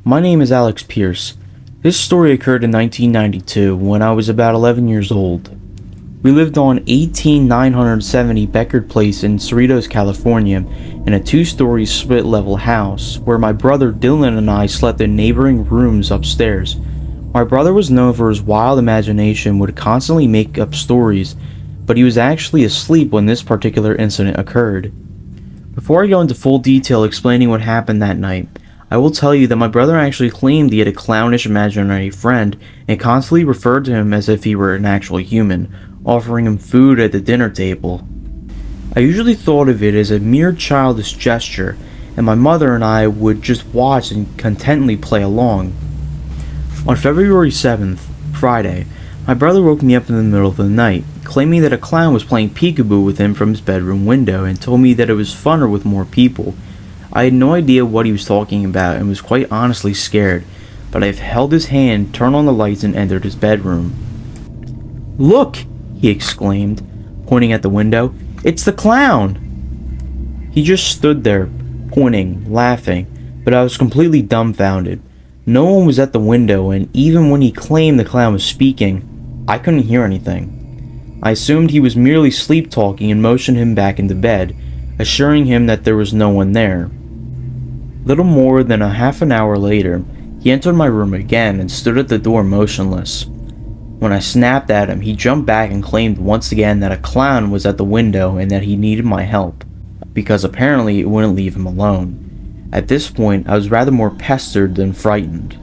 My name is Alex Pierce. This story occurred in 1992 when I was about 11 years old. We lived on 18970 Beckard Place in Cerritos, California, in a two-story split-level house where my brother Dylan and I slept in neighboring rooms upstairs. My brother was known for his wild imagination, would constantly make up stories, but he was actually asleep when this particular incident occurred. Before I go into full detail explaining what happened that night, I will tell you that my brother actually claimed he had a clownish imaginary friend and constantly referred to him as if he were an actual human, offering him food at the dinner table. I usually thought of it as a mere childish gesture, and my mother and I would just watch and contentedly play along. On February 7th, Friday, my brother woke me up in the middle of the night, claiming that a clown was playing peekaboo with him from his bedroom window and told me that it was funner with more people. I had no idea what he was talking about and was quite honestly scared, but I held his hand, turned on the lights, and entered his bedroom. "Look!" he exclaimed, pointing at the window. "It's the clown!" He just stood there, pointing, laughing, but I was completely dumbfounded. No one was at the window, and even when he claimed the clown was speaking, I couldn't hear anything. I assumed he was merely sleep-talking and motioned him back into bed, assuring him that there was no one there. Little more than a half an hour later, he entered my room again and stood at the door motionless. When I snapped at him, he jumped back and claimed once again that a clown was at the window and that he needed my help, because apparently it wouldn't leave him alone. At this point, I was rather more pestered than frightened.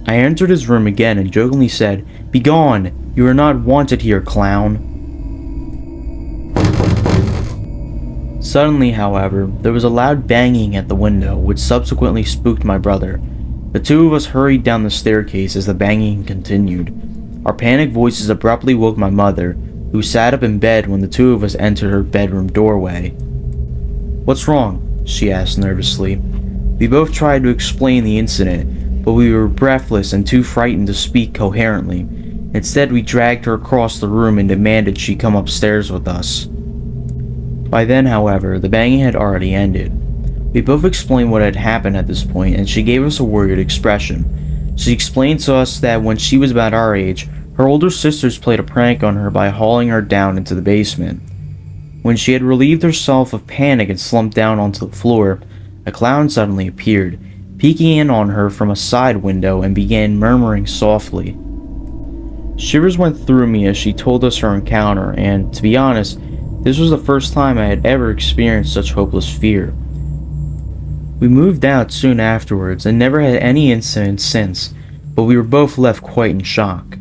I entered his room again and jokingly said, "Begone! You are not wanted here, clown!" Suddenly, however, there was a loud banging at the window, which subsequently spooked my brother. The two of us hurried down the staircase as the banging continued. Our panicked voices abruptly woke my mother, who sat up in bed when the two of us entered her bedroom doorway. "What's wrong?" she asked nervously. We both tried to explain the incident, but we were breathless and too frightened to speak coherently. Instead, we dragged her across the room and demanded she come upstairs with us. By then, however, the banging had already ended. We both explained what had happened at this point, and she gave us a worried expression. She explained to us that when she was about our age, her older sisters played a prank on her by hauling her down into the basement. When she had relieved herself of panic and slumped down onto the floor, a clown suddenly appeared, peeking in on her from a side window and began murmuring softly. Shivers went through me as she told us her encounter, and, to be honest, this was the first time I had ever experienced such hopeless fear. We moved out soon afterwards and never had any incidents since, but we were both left quite in shock.